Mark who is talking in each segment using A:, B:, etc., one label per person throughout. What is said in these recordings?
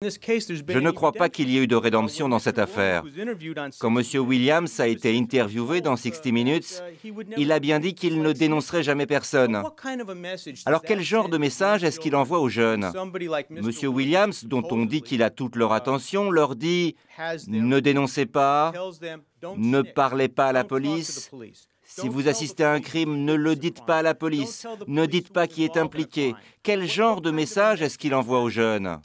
A: Je ne crois pas qu'il y ait eu de rédemption dans cette affaire. Quand M. Williams a été interviewé dans 60 Minutes, il a bien dit qu'il ne dénoncerait jamais personne. Alors quel genre de message est-ce qu'il envoie aux jeunes? M. Williams, dont on dit qu'il a toute leur attention, leur dit « Ne dénoncez pas, ne parlez pas à la police. Si vous assistez à un crime, ne le dites pas à la police. Ne dites pas qui est impliqué. » Quel genre de message est-ce qu'il envoie aux jeunes?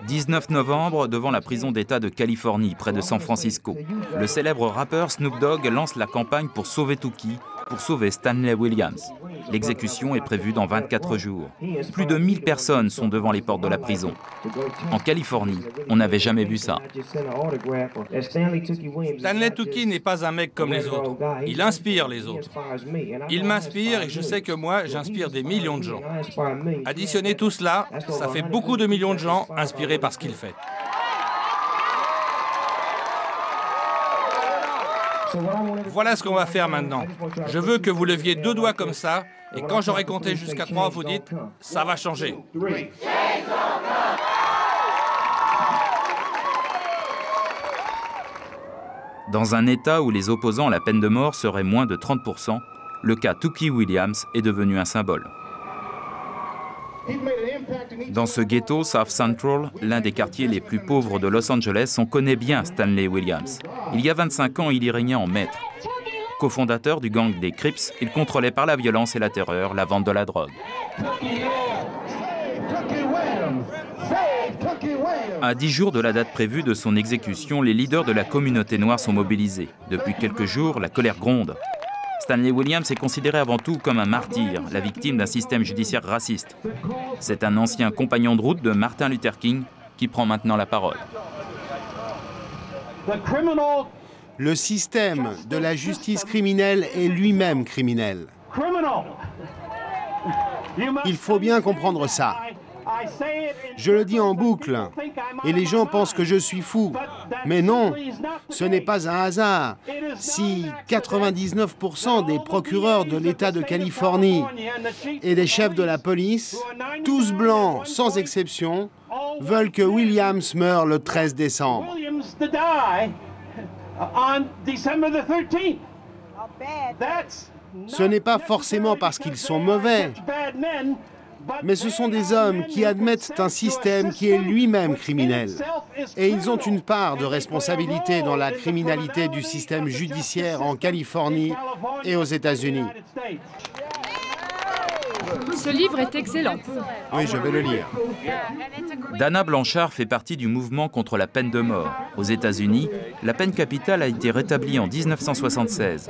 B: 19 novembre, devant la prison d'État de Californie, près de San Francisco. Le célèbre rappeur Snoop Dogg lance la campagne pour sauver Tuki, pour sauver Stanley Williams. L'exécution est prévue dans 24 jours. Plus de 1000 personnes sont devant les portes de la prison. En Californie, on n'avait jamais vu ça.
C: Stanley Tuki n'est pas un mec comme les autres. Il inspire les autres. Il m'inspire et je sais que moi, j'inspire des millions de gens. Additionner tout cela, ça fait beaucoup de millions de gens inspirés par ce qu'il fait. Voilà ce qu'on va faire maintenant. Je veux que vous leviez 2 doigts comme ça, et quand j'aurai compté jusqu'à 3, vous dites « ça va changer ».
B: Dans un État où les opposants à la peine de mort seraient moins de 30%, le cas Tuki Williams est devenu un symbole. Dans ce ghetto South Central, l'un des quartiers les plus pauvres de Los Angeles, on connaît bien Stanley Williams. Il y a 25 ans, il y régnait en maître. Cofondateur du gang des Crips, il contrôlait par la violence et la terreur la vente de la drogue. À 10 jours de la date prévue de son exécution, les leaders de la communauté noire sont mobilisés. Depuis quelques jours, la colère gronde. Stanley Williams est considéré avant tout comme un martyr, la victime d'un système judiciaire raciste. C'est un ancien compagnon de route de Martin Luther King qui prend maintenant la parole.
D: Le système de la justice criminelle est lui-même criminel. Il faut bien comprendre ça. Je le dis en boucle, et les gens pensent que je suis fou. Mais non, ce n'est pas un hasard. Si 99% des procureurs de l'État de Californie et des chefs de la police, tous blancs sans exception, veulent que Williams meure le 13 décembre. Ce n'est pas forcément parce qu'ils sont mauvais, mais ce sont des hommes qui admettent un système qui est lui-même criminel. Et ils ont une part de responsabilité dans la criminalité du système judiciaire en Californie et aux États-Unis.
E: Ce livre est excellent.
D: Oui, je vais le lire.
B: Dana Blanchard fait partie du mouvement contre la peine de mort. Aux États-Unis, la peine capitale a été rétablie en 1976.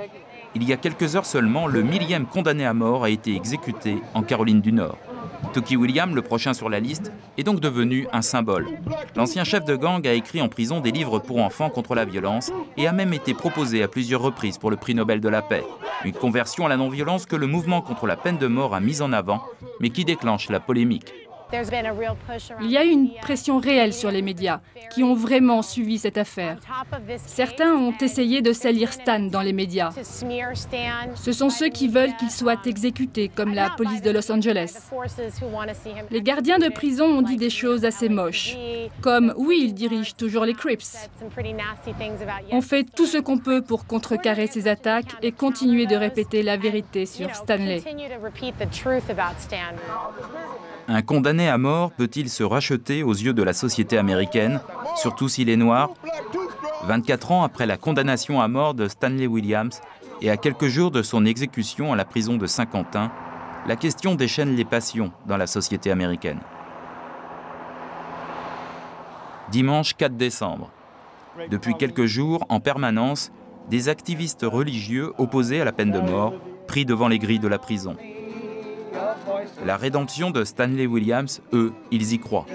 B: Il y a quelques heures seulement, le 1000e condamné à mort a été exécuté en Caroline du Nord. Tuki Williams, le prochain sur la liste, est donc devenu un symbole. L'ancien chef de gang a écrit en prison des livres pour enfants contre la violence et a même été proposé à plusieurs reprises pour le prix Nobel de la paix. Une conversion à la non-violence que le mouvement contre la peine de mort a mise en avant, mais qui déclenche la polémique.
E: Il y a eu une pression réelle sur les médias qui ont vraiment suivi cette affaire. Certains ont essayé de salir Stan dans les médias. Ce sont ceux qui veulent qu'il soit exécuté, comme la police de Los Angeles. Les gardiens de prison ont dit des choses assez moches, comme « oui, il dirige toujours les Crips ». On fait tout ce qu'on peut pour contrecarrer ces attaques et continuer de répéter la vérité sur Stanley.
B: Un condamné à mort peut-il se racheter aux yeux de la société américaine, surtout s'il est noir? 24 ans après la condamnation à mort de Stanley Williams et à quelques jours de son exécution à la prison de Saint-Quentin, la question déchaîne les passions dans la société américaine. Dimanche 4 décembre. Depuis quelques jours, en permanence, des activistes religieux opposés à la peine de mort prient devant les grilles de la prison. La rédemption de Stanley Williams, eux, ils y croient.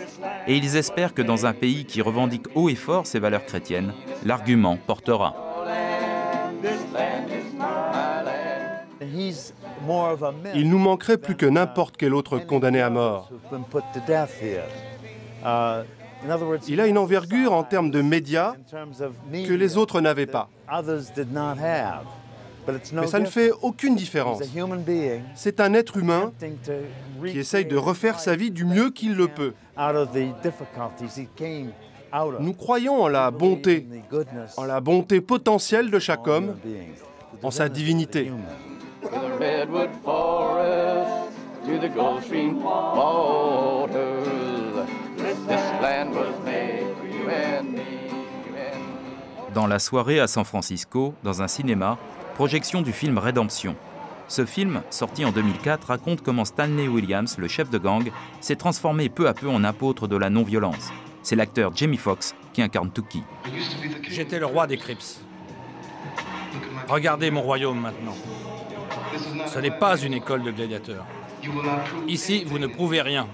B: Et ils espèrent que dans un pays qui revendique haut et fort ses valeurs chrétiennes, l'argument portera.
F: Il nous manquerait plus que n'importe quel autre condamné à mort. Il a une envergure en termes de médias que les autres n'avaient pas. Mais ça ne fait aucune différence. C'est un être humain qui essaye de refaire sa vie du mieux qu'il le peut. Nous croyons en la bonté potentielle de chaque homme, en sa divinité.
B: Dans la soirée à San Francisco, dans un cinéma, projection du film Rédemption. Ce film, sorti en 2004, raconte comment Stanley Williams, le chef de gang, s'est transformé peu à peu en apôtre de la non-violence. C'est l'acteur Jamie Foxx qui incarne Tookie.
C: J'étais le roi des Crips. Regardez mon royaume maintenant. Ce n'est pas une école de gladiateurs. Ici, vous ne prouvez rien.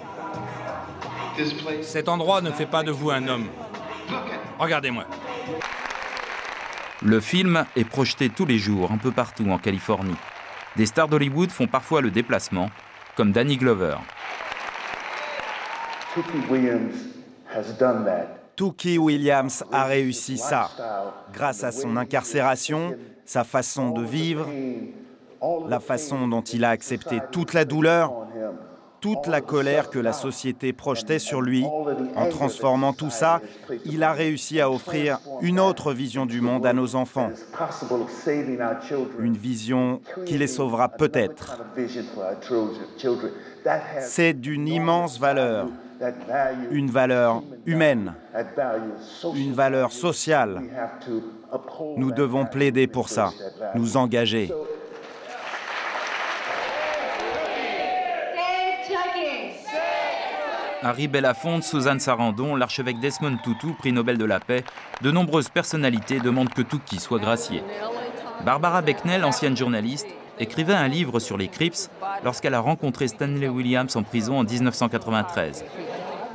C: Cet endroit ne fait pas de vous un homme. Regardez-moi.
B: Le film est projeté tous les jours, un peu partout en Californie. Des stars d'Hollywood font parfois le déplacement, comme Danny Glover.
G: Tookie Williams a réussi ça, grâce à son incarcération, sa façon de vivre, la façon dont il a accepté toute la douleur, toute la colère que la société projetait sur lui. En transformant tout ça, il a réussi à offrir une autre vision du monde à nos enfants. Une vision qui les sauvera peut-être. C'est d'une immense valeur. Une valeur humaine. Une valeur sociale. Nous devons plaider pour ça, nous engager.
B: Harry Belafonte, Suzanne Sarandon, l'archevêque Desmond Tutu, prix Nobel de la paix, de nombreuses personnalités demandent que Tookie soit gracié. Barbara Becknell, ancienne journaliste, écrivait un livre sur les Crips lorsqu'elle a rencontré Stanley Williams en prison en 1993.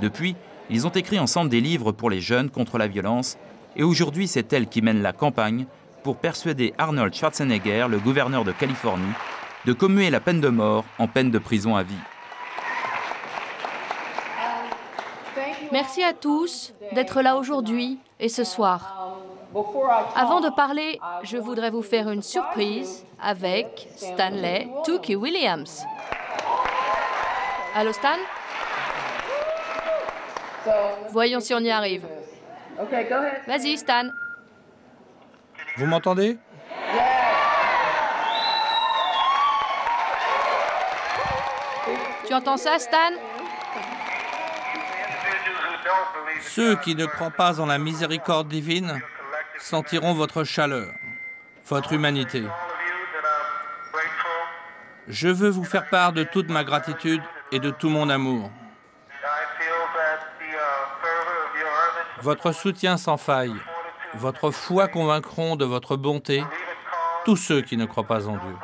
B: Depuis, ils ont écrit ensemble des livres pour les jeunes contre la violence, et aujourd'hui c'est elle qui mène la campagne pour persuader Arnold Schwarzenegger, le gouverneur de Californie, de commuer la peine de mort en peine de prison à vie.
H: Merci à tous d'être là aujourd'hui et ce soir. Avant de parler, je voudrais vous faire une surprise avec Stanley Tookie Williams. Allô Stan? Voyons si on y arrive. Vas-y Stan.
C: Vous m'entendez?
H: Tu entends ça Stan?
C: Ceux qui ne croient pas en la miséricorde divine sentiront votre chaleur, votre humanité. Je veux vous faire part de toute ma gratitude et de tout mon amour. Votre soutien sans faille, votre foi convaincront de votre bonté tous ceux qui ne croient pas en Dieu.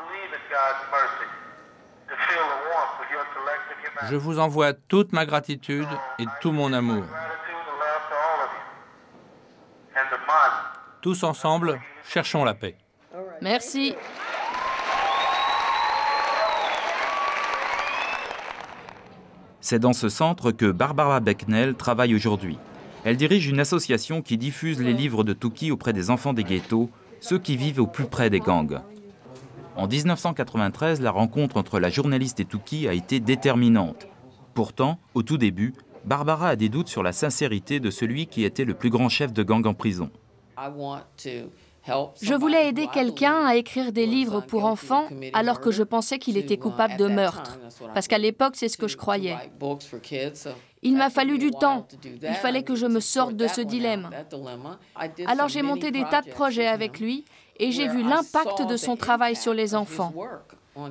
C: Je vous envoie toute ma gratitude et tout mon amour. Tous ensemble, cherchons la paix.
H: Merci.
B: C'est dans ce centre que Barbara Becknell travaille aujourd'hui. Elle dirige une association qui diffuse les livres de Tookie auprès des enfants des ghettos, ceux qui vivent au plus près des gangs. En 1993, la rencontre entre la journaliste et Tookie a été déterminante. Pourtant, au tout début, Barbara a des doutes sur la sincérité de celui qui était le plus grand chef de gang en prison.
H: Je voulais aider quelqu'un à écrire des livres pour enfants alors que je pensais qu'il était coupable de meurtre. Parce qu'à l'époque, c'est ce que je croyais. Il m'a fallu du temps. Il fallait que je me sorte de ce dilemme. Alors j'ai monté des tas de projets avec lui et j'ai vu l'impact de son travail sur les enfants.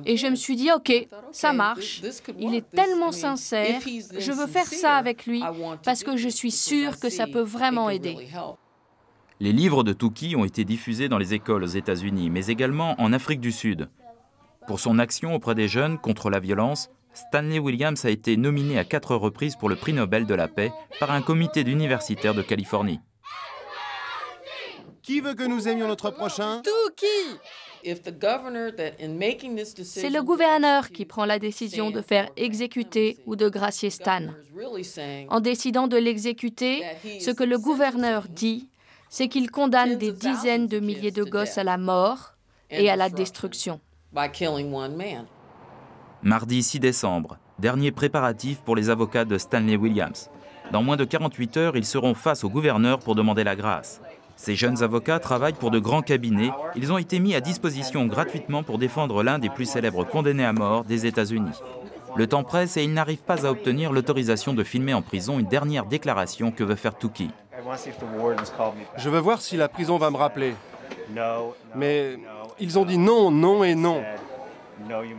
H: Et je me suis dit, OK, ça marche. Il est tellement sincère. Je veux faire ça avec lui parce que je suis sûre que ça peut vraiment aider.
B: Les livres de Tookie ont été diffusés dans les écoles aux États-Unis, mais également en Afrique du Sud. Pour son action auprès des jeunes contre la violence, Stanley Williams a été nominé à 4 reprises pour le prix Nobel de la paix par un comité d'universitaires de Californie.
D: Qui veut que nous aimions notre prochain?
H: Tookie! C'est le gouverneur qui prend la décision de faire exécuter ou de gracier Stan. En décidant de l'exécuter, ce que le gouverneur dit, c'est qu'il condamne des dizaines de milliers de gosses à la mort, et à la destruction.
B: Mardi 6 décembre, dernier préparatif pour les avocats de Stanley Williams. Dans moins de 48 heures, ils seront face au gouverneur pour demander la grâce. Ces jeunes avocats travaillent pour de grands cabinets. Ils ont été mis à disposition gratuitement pour défendre l'un des plus célèbres condamnés à mort des États-Unis. Le temps presse et ils n'arrivent pas à obtenir l'autorisation de filmer en prison une dernière déclaration que veut faire Touki.
F: Je veux voir si la prison va me rappeler. Mais ils ont dit non, non et non.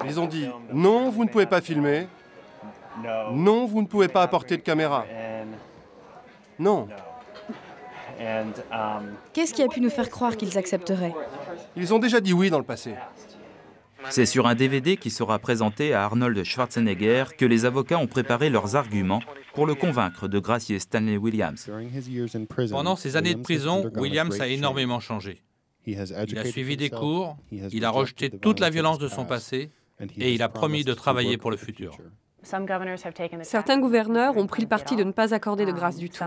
F: Ils ont dit non, vous ne pouvez pas filmer. Non, vous ne pouvez pas apporter de caméra. Non.
I: Qu'est-ce qui a pu nous faire croire qu'ils accepteraient?
F: Ils ont déjà dit oui dans le passé.
B: C'est sur un DVD qui sera présenté à Arnold Schwarzenegger que les avocats ont préparé leurs arguments pour le convaincre de gracier Stanley Williams.
C: Pendant ses années de prison, Williams a énormément changé. Il a suivi des cours, il a rejeté toute la violence de son passé et il a promis de travailler pour le futur.
J: Certains gouverneurs ont pris le parti de ne pas accorder de grâce du tout.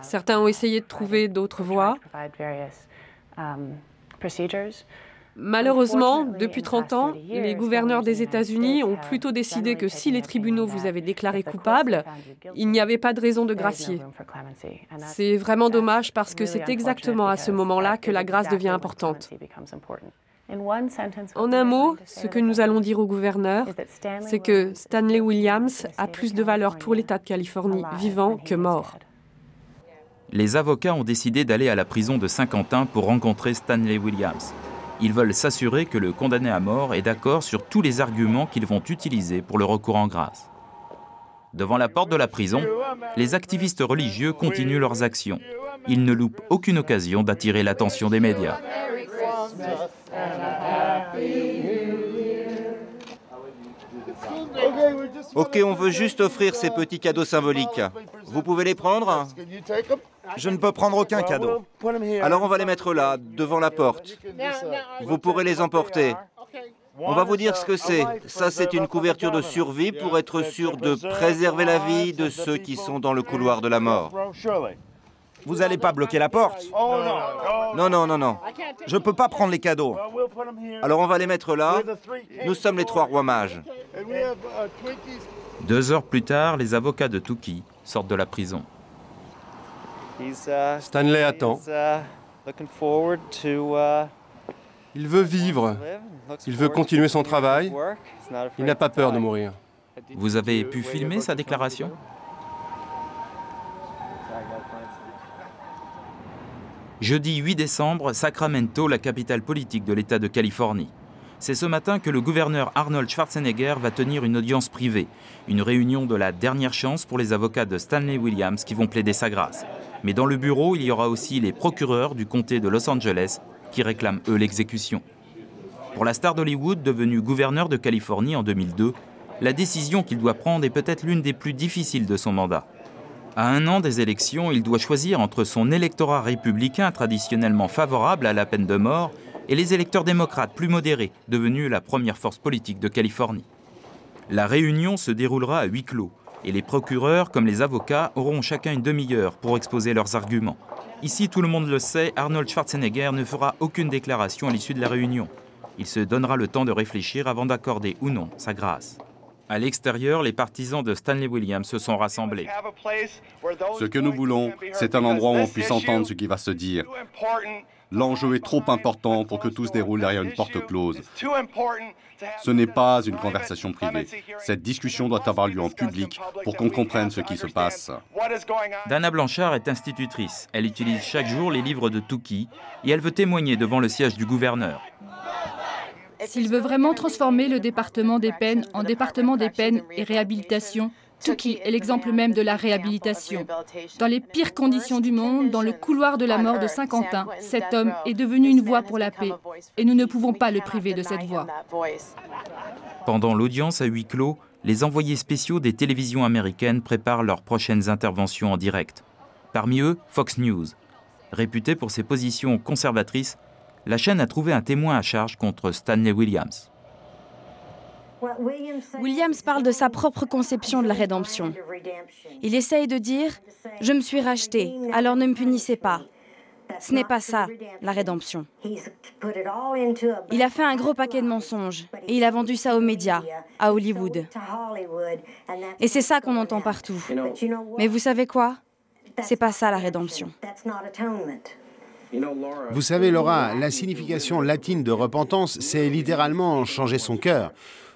J: Certains ont essayé de trouver d'autres voies. Malheureusement, depuis 30 ans, les gouverneurs des États-Unis ont plutôt décidé que si les tribunaux vous avaient déclaré coupable, il n'y avait pas de raison de gracier. C'est vraiment dommage parce que c'est exactement à ce moment-là que la grâce devient importante. En un mot, ce que nous allons dire au gouverneur, c'est que Stanley Williams a plus de valeur pour l'État de Californie vivant que mort.
B: Les avocats ont décidé d'aller à la prison de Saint-Quentin pour rencontrer Stanley Williams. Ils veulent s'assurer que le condamné à mort est d'accord sur tous les arguments qu'ils vont utiliser pour le recours en grâce. Devant la porte de la prison, les activistes religieux continuent leurs actions. Ils ne loupent aucune occasion d'attirer l'attention des médias.
A: Ok, on veut juste offrir ces petits cadeaux symboliques. Vous pouvez les prendre?
G: Je ne peux prendre aucun cadeau.
A: Alors on va les mettre là, devant la porte. Vous pourrez les emporter. On va vous dire ce que c'est. Ça, c'est une couverture de survie pour être sûr de préserver la vie de ceux qui sont dans le couloir de la mort.
G: Vous n'allez pas bloquer la porte?
A: Non, non, non, non.
G: Je ne peux pas prendre les cadeaux.
A: Alors on va les mettre là. Nous sommes les 3 rois mages.
B: 2 heures plus tard, les avocats de Touki sortent de la prison.
F: Stanley attend. Il veut vivre. Il veut continuer son travail. Il n'a pas peur de mourir.
B: Vous avez pu filmer sa déclaration? Jeudi 8 décembre, Sacramento, la capitale politique de l'État de Californie. C'est ce matin que le gouverneur Arnold Schwarzenegger va tenir une audience privée, une réunion de la dernière chance pour les avocats de Stanley Williams qui vont plaider sa grâce. Mais dans le bureau, il y aura aussi les procureurs du comté de Los Angeles qui réclament, eux, l'exécution. Pour la star d'Hollywood, devenue gouverneur de Californie en 2002, la décision qu'il doit prendre est peut-être l'une des plus difficiles de son mandat. À 1 an des élections, il doit choisir entre son électorat républicain traditionnellement favorable à la peine de mort et les électeurs démocrates plus modérés, devenus la première force politique de Californie. La réunion se déroulera à huis clos et les procureurs comme les avocats auront chacun une demi-heure pour exposer leurs arguments. Ici, tout le monde le sait, Arnold Schwarzenegger ne fera aucune déclaration à l'issue de la réunion. Il se donnera le temps de réfléchir avant d'accorder ou non sa grâce. À l'extérieur, les partisans de Stanley Williams se sont rassemblés.
K: Ce que nous voulons, c'est un endroit où on puisse entendre ce qui va se dire. L'enjeu est trop important pour que tout se déroule derrière une porte close. Ce n'est pas une conversation privée. Cette discussion doit avoir lieu en public pour qu'on comprenne ce qui se passe.
B: Dana Blanchard est institutrice. Elle utilise chaque jour les livres de Touki et elle veut témoigner devant le siège du gouverneur.
E: S'il veut vraiment transformer le département des peines en département des peines et réhabilitation, Touki est l'exemple même de la réhabilitation. Dans les pires conditions du monde, dans le couloir de la mort de Saint-Quentin, cet homme est devenu une voix pour la paix. Et nous ne pouvons pas le priver de cette voix.
B: Pendant l'audience à huis clos, les envoyés spéciaux des télévisions américaines préparent leurs prochaines interventions en direct. Parmi eux, Fox News. Réputée pour ses positions conservatrices, la chaîne a trouvé un témoin à charge contre Stanley Williams.
I: Williams parle de sa propre conception de la rédemption. Il essaye de dire « Je me suis racheté, alors ne me punissez pas ». Ce n'est pas ça, la rédemption. Il a fait un gros paquet de mensonges et il a vendu ça aux médias, à Hollywood. Et c'est ça qu'on entend partout. Mais vous savez quoi? C'est pas ça la rédemption.
D: Vous savez, Laura, la signification latine de repentance, c'est littéralement changer son cœur.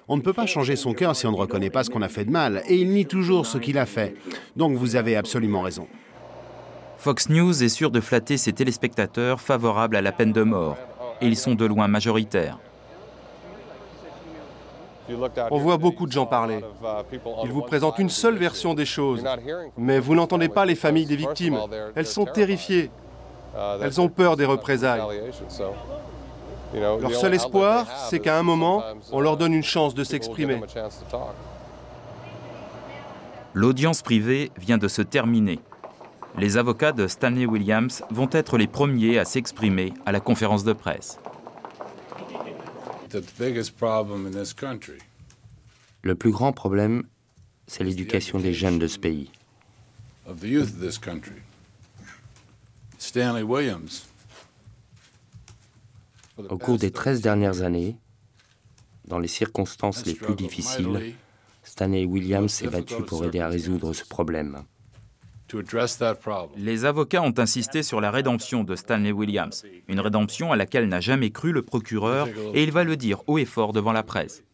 D: On ne peut pas changer son cœur si on ne reconnaît pas ce qu'on a fait de mal, et il nie toujours ce qu'il a fait. Donc vous avez absolument raison.
B: Fox News est sûr de flatter ses téléspectateurs favorables à la peine de mort, et ils sont de loin majoritaires.
F: On voit beaucoup de gens parler. Ils vous présentent une seule version des choses, mais vous n'entendez pas les familles des victimes. Elles sont terrifiées. Elles ont peur des représailles. Leur seul espoir, c'est qu'à un moment, on leur donne une chance de s'exprimer.
B: L'audience privée vient de se terminer. Les avocats de Stanley Williams vont être les premiers à s'exprimer à la conférence de presse.
L: Le plus grand problème, c'est l'éducation des jeunes de ce pays. Au cours des 13 dernières années, dans les circonstances les plus difficiles, Stanley Williams s'est battu pour aider à résoudre ce problème.
B: Les avocats ont insisté sur la rédemption de Stanley Williams, une rédemption à laquelle n'a jamais cru le procureur, et il va le dire haut et fort devant la presse.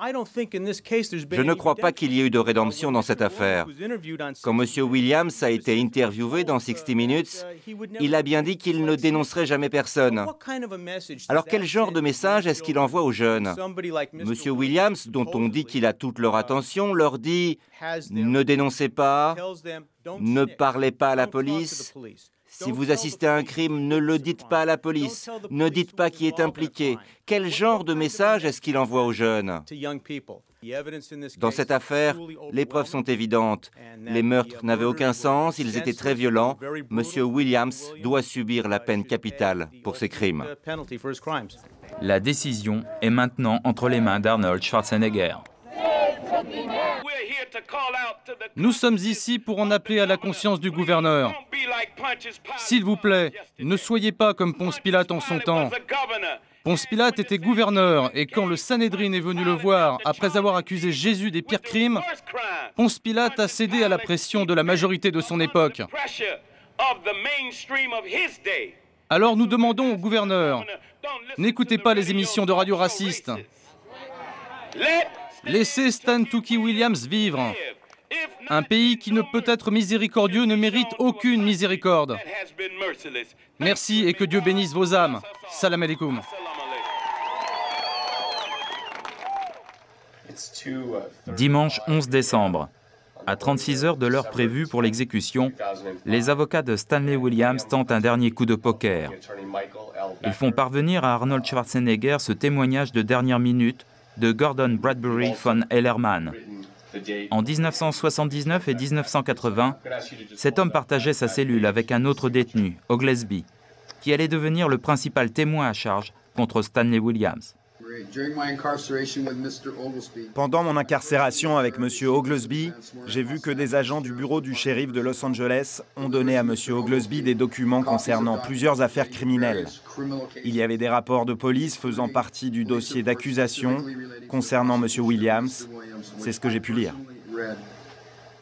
A: Je ne crois pas qu'il y ait eu de rédemption dans cette affaire. Quand M. Williams a été interviewé dans 60 Minutes, il a bien dit qu'il ne dénoncerait jamais personne. Alors quel genre de message est-ce qu'il envoie aux jeunes? M. Williams, dont on dit qu'il a toute leur attention, leur dit « Ne dénoncez pas, ne parlez pas à la police. Si vous assistez à un crime, ne le dites pas à la police, ne dites pas qui est impliqué. » Quel genre de message est-ce qu'il envoie aux jeunes? Dans cette affaire, les preuves sont évidentes. Les meurtres n'avaient aucun sens, ils étaient très violents. M. Williams doit subir la peine capitale pour ses crimes.
B: La décision est maintenant entre les mains d'Arnold Schwarzenegger.
C: Nous sommes ici pour en appeler à la conscience du gouverneur. S'il vous plaît, ne soyez pas comme Ponce Pilate en son temps. Ponce Pilate était gouverneur et quand le Sanhédrin est venu le voir après avoir accusé Jésus des pires crimes, Ponce Pilate a cédé à la pression de la majorité de son époque. Alors nous demandons au gouverneur, n'écoutez pas les émissions de radio racistes. Laissez Stan Tookie Williams vivre. Un pays qui ne peut être miséricordieux ne mérite aucune miséricorde. Merci et que Dieu bénisse vos âmes. Salam alaikum.
B: Dimanche 11 décembre, à 36 heures de l'heure prévue pour l'exécution, les avocats de Stanley Williams tentent un dernier coup de poker. Ils font parvenir à Arnold Schwarzenegger ce témoignage de dernière minute de Gordon Bradbury von Hellerman. En 1979 et 1980, cet homme partageait sa cellule avec un autre détenu, Oglesby, qui allait devenir le principal témoin à charge contre Stanley Williams.
G: Pendant mon incarcération avec M. Oglesby, j'ai vu que des agents du bureau du shérif de Los Angeles ont donné à M. Oglesby des documents concernant plusieurs affaires criminelles. Il y avait des rapports de police faisant partie du dossier d'accusation concernant M. Williams. C'est ce que j'ai pu lire.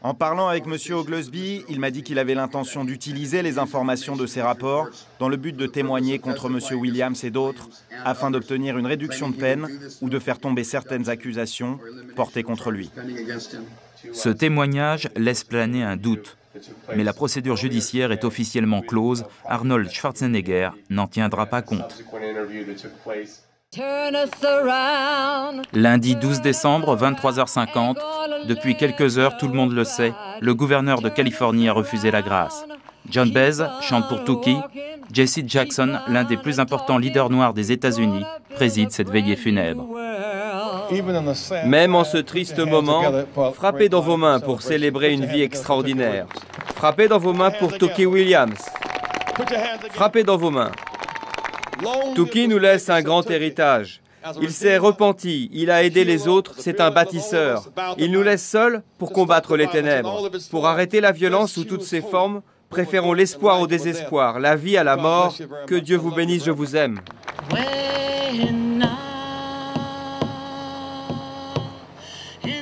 G: En parlant avec M. Oglesby, il m'a dit qu'il avait l'intention d'utiliser les informations de ces rapports dans le but de témoigner contre M. Williams et d'autres, afin d'obtenir une réduction de peine ou de faire tomber certaines accusations portées contre lui.
B: Ce témoignage laisse planer un doute, mais la procédure judiciaire est officiellement close. Arnold Schwarzenegger n'en tiendra pas compte. Lundi 12 décembre, 23h50, depuis quelques heures, tout le monde le sait, le gouverneur de Californie a refusé la grâce. John Baez chante pour Tookie. Jesse Jackson, l'un des plus importants leaders noirs des États-Unis, préside cette veillée funèbre.
M: Même en ce triste moment, frappez dans vos mains pour célébrer une vie extraordinaire. Frappez dans vos mains pour Tookie Williams. Frappez dans vos mains. Tookie nous laisse un grand héritage. Il s'est repenti, il a aidé les autres, c'est un bâtisseur. Il nous laisse seuls pour combattre les ténèbres, pour arrêter la violence sous toutes ses formes, Préférons l'espoir au désespoir, la vie à la mort. Que Dieu vous bénisse, je vous aime.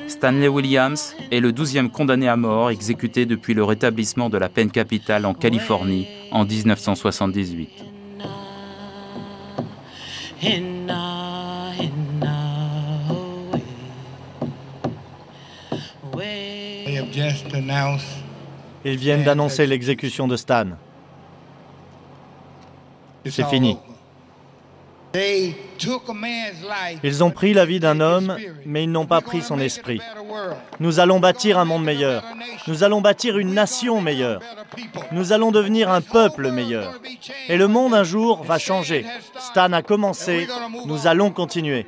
B: Stanley Williams est le 12e condamné à mort exécuté depuis le rétablissement de la peine capitale en Californie en 1978.
N: Ils viennent d'annoncer l'exécution de Stan. C'est fini. Ils ont pris la vie d'un homme, mais ils n'ont pas pris son esprit. Nous allons bâtir un monde meilleur. Nous allons bâtir une nation meilleure. Nous allons devenir un peuple meilleur. Et le monde un jour va changer. Stan a commencé, nous allons continuer.